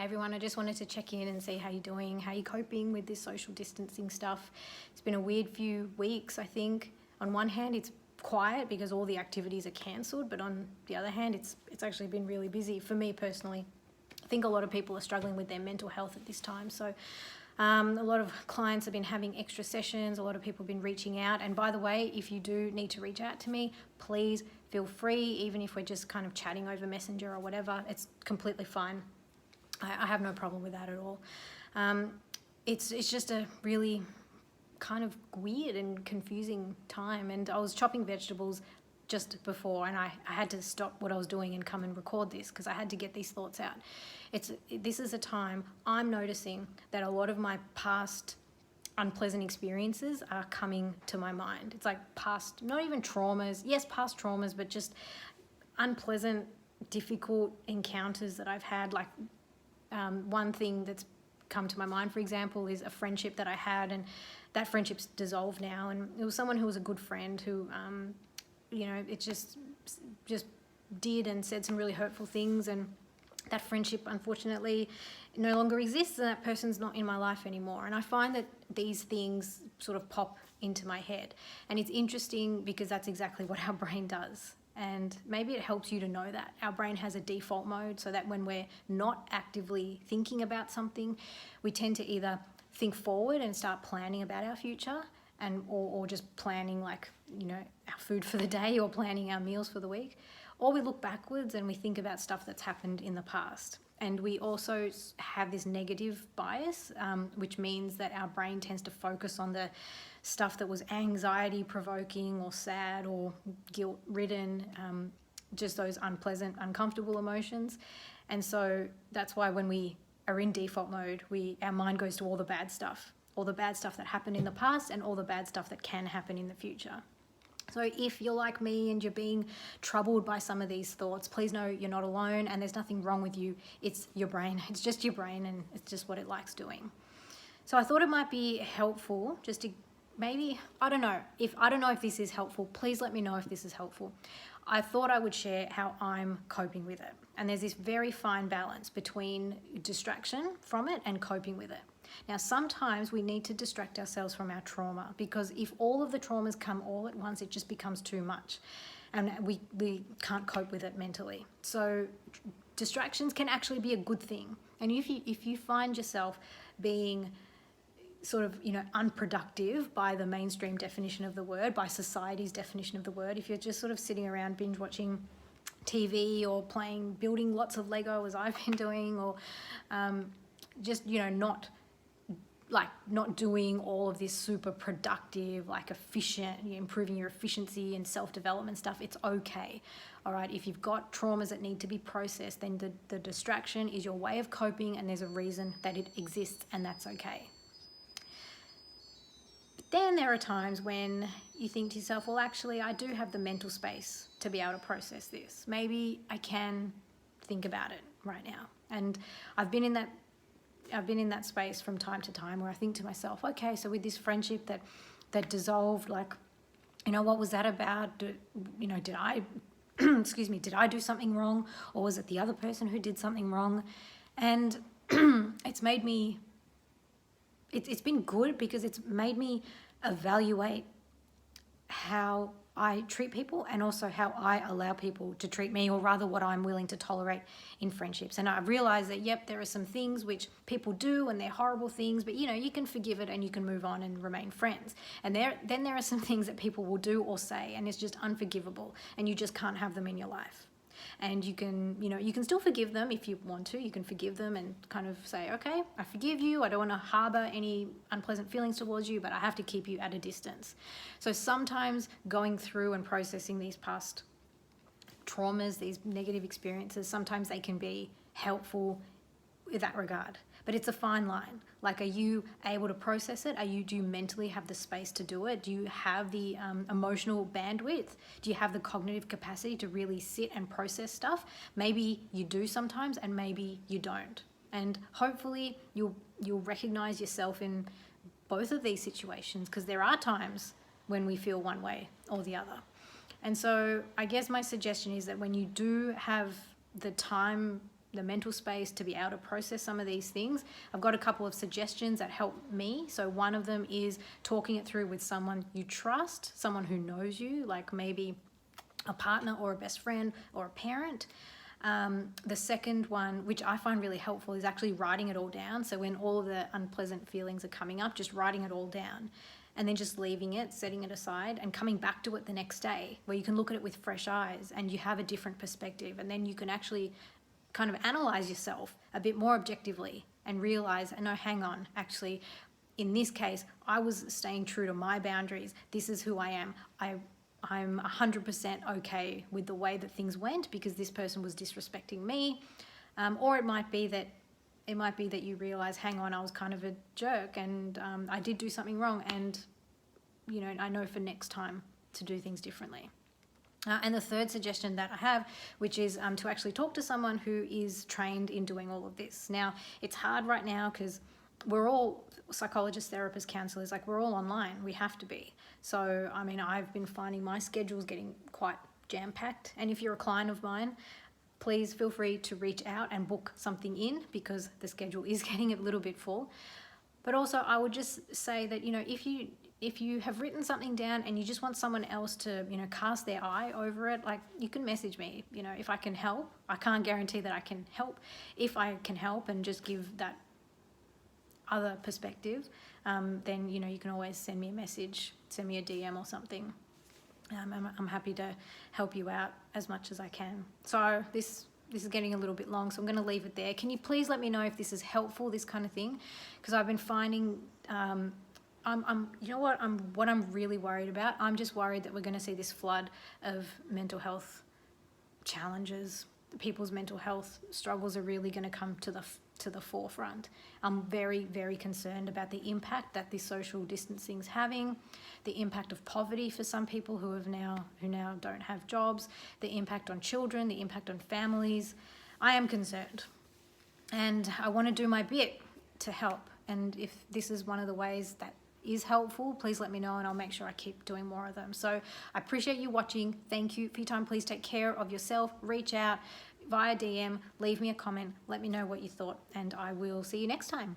Hey everyone, I just wanted to check in and see how you're doing, how you're coping with this social distancing stuff. It's been a weird few weeks, I think. On one hand, it's quiet because all the activities are cancelled, but on the other hand, it's actually been really busy for me personally. I think a lot of people are struggling with their mental health at this time. So a lot of clients have been having extra sessions, a lot of people have been reaching out. And by the way, if you do need to reach out to me, please feel free, even if we're just kind of chatting over Messenger or whatever, it's completely fine. I have no problem with that at all. It's just a really kind of weird and confusing time. And I was chopping vegetables just before, and I had to stop what I was doing and come and record this because I had to get these thoughts out. This is a time I'm noticing that a lot of my past unpleasant experiences are coming to my mind. It's like past, not even traumas, yes, past traumas, but just unpleasant, difficult encounters that I've had. Like one thing that's come to my mind, for example, is a friendship that I had, and that friendship's dissolved now. And it was someone who was a good friend who, it just did and said some really hurtful things, and that friendship unfortunately no longer exists, and that person's not in my life anymore. And I find that these things sort of pop into my head, and it's interesting because that's exactly what our brain does. And maybe it helps you to know that our brain has a default mode, so that when we're not actively thinking about something, we tend to either think forward and start planning about our future, or just planning our food for the day, or planning our meals for the week, or we look backwards and we think about stuff that's happened in the past. And we also have this negative bias, which means that our brain tends to focus on the stuff that was anxiety provoking or sad or guilt ridden, just those unpleasant, uncomfortable emotions. And so that's why when we are in default mode, our mind goes to all the bad stuff that happened in the past and all the bad stuff that can happen in the future. So if you're like me and you're being troubled by some of these thoughts, please know you're not alone, and there's nothing wrong with you. It's your brain. It's just your brain, and it's just what it likes doing. So I thought it might be helpful just to I don't know if this is helpful. Please let me know if this is helpful. I thought I would share how I'm coping with it. And there's this very fine balance between distraction from it and coping with it. Now, sometimes we need to distract ourselves from our trauma, because if all of the traumas come all at once, it just becomes too much, and we can't cope with it mentally. So distractions can actually be a good thing. And if you find yourself being sort of, unproductive by the mainstream definition of the word, by society's definition of the word, if you're just sort of sitting around binge watching TV or building lots of Lego as I've been doing, or just, not doing all of this super productive, efficient, improving your efficiency and self-development stuff, it's okay. All right, if you've got traumas that need to be processed, then the distraction is your way of coping, and there's a reason that it exists, and that's okay. But then there are times when you think to yourself, well, actually, I do have the mental space to be able to process this. Maybe I can think about it right now. And I've been in that space from time to time where I think to myself, okay, so with this friendship that dissolved, what was that about? Did I, did I do something wrong, or was it the other person who did something wrong? And it's been good because it's made me evaluate how I treat people, and also how I allow people to treat me, or rather what I'm willing to tolerate in friendships. And I've realized that, yep, there are some things which people do and they're horrible things, but you can forgive it and you can move on and remain friends. And then there are some things that people will do or say, and it's just unforgivable, and you just can't have them in your life. And you can still forgive them if you want to. You can forgive them and kind of say, okay, I forgive you. I don't want to harbor any unpleasant feelings towards you, but I have to keep you at a distance. So sometimes going through and processing these past traumas, these negative experiences, sometimes they can be helpful in that regard. But it's a fine line. Are you able to process it? Do you mentally have the space to do it? Do you have the emotional bandwidth? Do you have the cognitive capacity to really sit and process stuff? Maybe you do sometimes, and maybe you don't. And hopefully you'll recognize yourself in both of these situations, because there are times when we feel one way or the other. And so I guess my suggestion is that when you do have the time the mental space to be able to process some of these things. I've got a couple of suggestions that help me. So one of them is talking it through with someone you trust, someone who knows you, like maybe a partner or a best friend or a parent. The second one, which I find really helpful, is actually writing it all down. So when all of the unpleasant feelings are coming up, just writing it all down and then just leaving it, setting it aside and coming back to it the next day, where you can look at it with fresh eyes and you have a different perspective, and then you can actually kind of analyze yourself a bit more objectively and realize, no, hang on, actually, in this case, I was staying true to my boundaries. This is who I am. I'm 100% okay with the way that things went because this person was disrespecting me. Or it might be that you realize, hang on, I was kind of a jerk and I did do something wrong, and I know for next time to do things differently. And the third suggestion that I have, which is to actually talk to someone who is trained in doing all of this. Now, it's hard right now because we're all psychologists, therapists, counselors, like we're all online. We have to be. So, I mean, I've been finding my schedule's getting quite jam-packed. And if you're a client of mine, please feel free to reach out and book something in because the schedule is getting a little bit full. But also, I would just say that, if you have written something down and you just want someone else to, cast their eye over it, like you can message me, if I can help. I can't guarantee that I can help. If I can help and just give that other perspective, then, you can always send me a message, send me a DM or something. I'm happy to help you out as much as I can. So this is getting a little bit long, so I'm going to leave it there. Can you please let me know if this is helpful, this kind of thing? Because I've been finding, what I'm really worried about? I'm just worried that we're going to see this flood of mental health challenges. People's mental health struggles are really going to come to the forefront. I'm very, very concerned about the impact that this social distancing is having, the impact of poverty for some people who now don't have jobs, the impact on children, the impact on families. I am concerned, and I want to do my bit to help. And if this is one of the ways that is helpful, please let me know and I'll make sure I keep doing more of them. So I appreciate you watching. Thank you for your time. Please take care of yourself. Reach out via DM, leave me a comment, let me know what you thought, and I will see you next time.